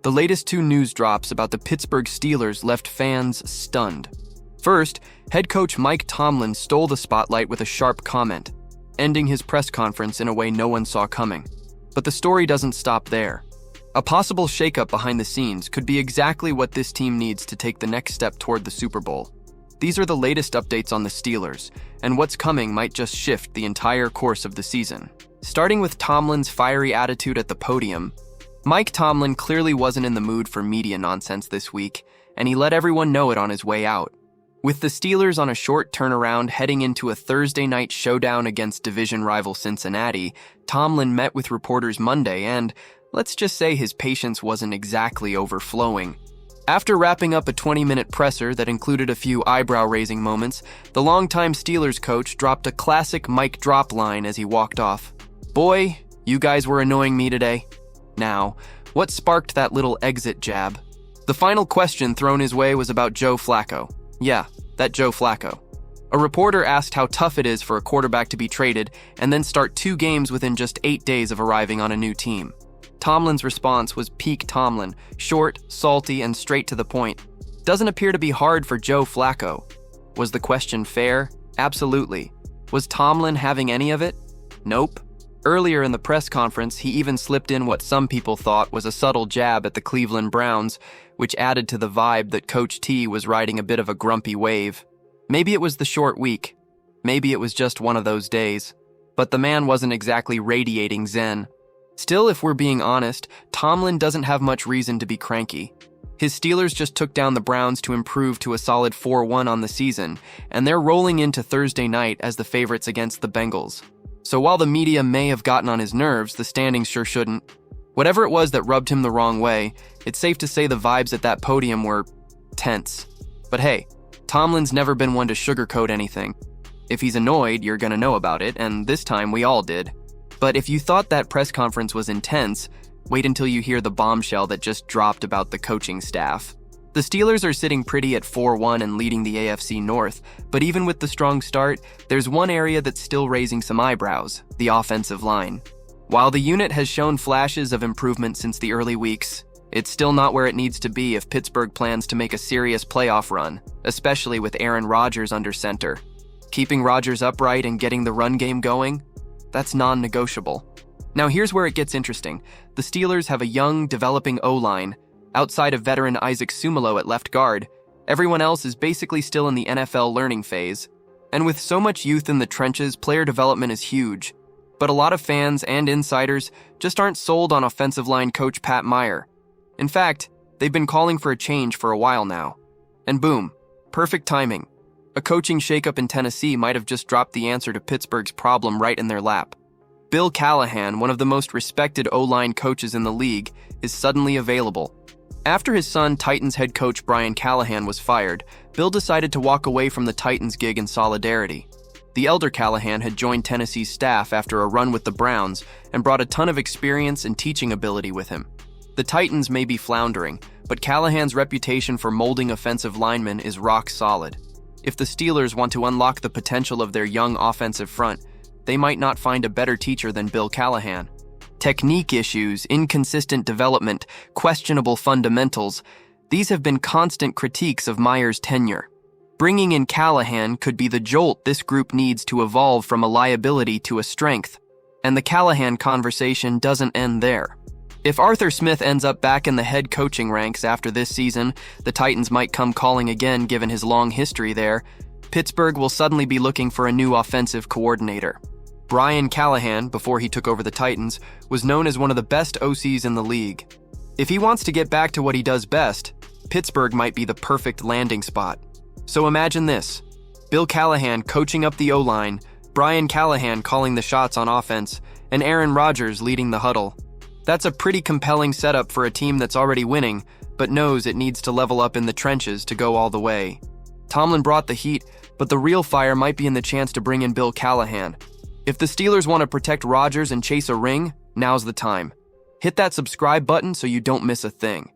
the latest two news drops about the Pittsburgh Steelers left fans stunned. First, head coach Mike Tomlin stole the spotlight with a sharp comment, ending his press conference in a way no one saw coming. But the story doesn't stop there. A possible shakeup behind the scenes could be exactly what this team needs to take the next step toward the Super Bowl. These are the latest updates on the Steelers, and what's coming might just shift the entire course of the season. Starting with Tomlin's fiery attitude at the podium, Mike Tomlin clearly wasn't in the mood for media nonsense this week, and he let everyone know it on his way out. With the Steelers on a short turnaround heading into a Thursday night showdown against division rival Cincinnati, Tomlin met with reporters Monday and, let's just say his patience wasn't exactly overflowing. After wrapping up a 20-minute presser that included a few eyebrow-raising moments, the longtime Steelers coach dropped a classic mic drop line as he walked off. "Boy, you guys were annoying me today." Now, what sparked that little exit jab? The final question thrown his way was about Joe Flacco. Yeah, that Joe Flacco. A reporter asked how tough it is for a quarterback to be traded and then start 2 games within just 8 days of arriving on a new team. Tomlin's response was peak Tomlin, short, salty, and straight to the point. Doesn't appear to be hard for Joe Flacco. Was the question fair? Absolutely. Was Tomlin having any of it? Nope. Earlier in the press conference, he even slipped in what some people thought was a subtle jab at the Cleveland Browns, which added to the vibe that Coach T was riding a bit of a grumpy wave. Maybe it was the short week. Maybe it was just one of those days. But the man wasn't exactly radiating zen. Still, if we're being honest, Tomlin doesn't have much reason to be cranky. His Steelers just took down the Browns to improve to a solid 4-1 on the season, and they're rolling into Thursday night as the favorites against the Bengals. So while the media may have gotten on his nerves, the standings sure shouldn't. Whatever it was that rubbed him the wrong way, it's safe to say the vibes at that podium were tense. But hey, Tomlin's never been one to sugarcoat anything. If he's annoyed, you're gonna know about it, and this time we all did. But if you thought that press conference was intense, wait until you hear the bombshell that just dropped about the coaching staff. The Steelers are sitting pretty at 4-1 and leading the AFC North, but even with the strong start, there's one area that's still raising some eyebrows: the offensive line. While the unit has shown flashes of improvement since the early weeks, it's still not where it needs to be if Pittsburgh plans to make a serious playoff run, especially with Aaron Rodgers under center. Keeping Rodgers upright and getting the run game going? That's non-negotiable. Now here's where it gets interesting. The Steelers have a young, developing O-line. Outside of veteran Isaac Sumalo at left guard, everyone else is basically still in the NFL learning phase. And with so much youth in the trenches, player development is huge. But a lot of fans and insiders just aren't sold on offensive line coach Pat Meyer. In fact, they've been calling for a change for a while now. And boom, perfect timing. A coaching shakeup in Tennessee might have just dropped the answer to Pittsburgh's problem right in their lap. Bill Callahan, one of the most respected O-line coaches in the league, is suddenly available. After his son, Titans head coach Brian Callahan, was fired, Bill decided to walk away from the Titans gig in solidarity. The elder Callahan had joined Tennessee's staff after a run with the Browns and brought a ton of experience and teaching ability with him. The Titans may be floundering, but Callahan's reputation for molding offensive linemen is rock solid. If the Steelers want to unlock the potential of their young offensive front, they might not find a better teacher than Bill Callahan. Technique issues, inconsistent development, questionable fundamentals, these have been constant critiques of Meyer's tenure. Bringing in Callahan could be the jolt this group needs to evolve from a liability to a strength. And the Callahan conversation doesn't end there. If Arthur Smith ends up back in the head coaching ranks after this season, the Titans might come calling again given his long history there. Pittsburgh will suddenly be looking for a new offensive coordinator. Brian Callahan, before he took over the Titans, was known as one of the best OCs in the league. If he wants to get back to what he does best, Pittsburgh might be the perfect landing spot. So imagine this: Bill Callahan coaching up the O-line, Brian Callahan calling the shots on offense, and Aaron Rodgers leading the huddle. That's a pretty compelling setup for a team that's already winning, but knows it needs to level up in the trenches to go all the way. Tomlin brought the heat, but the real fire might be in the chance to bring in Bill Callahan. If the Steelers want to protect Rodgers and chase a ring, now's the time. Hit that subscribe button so you don't miss a thing.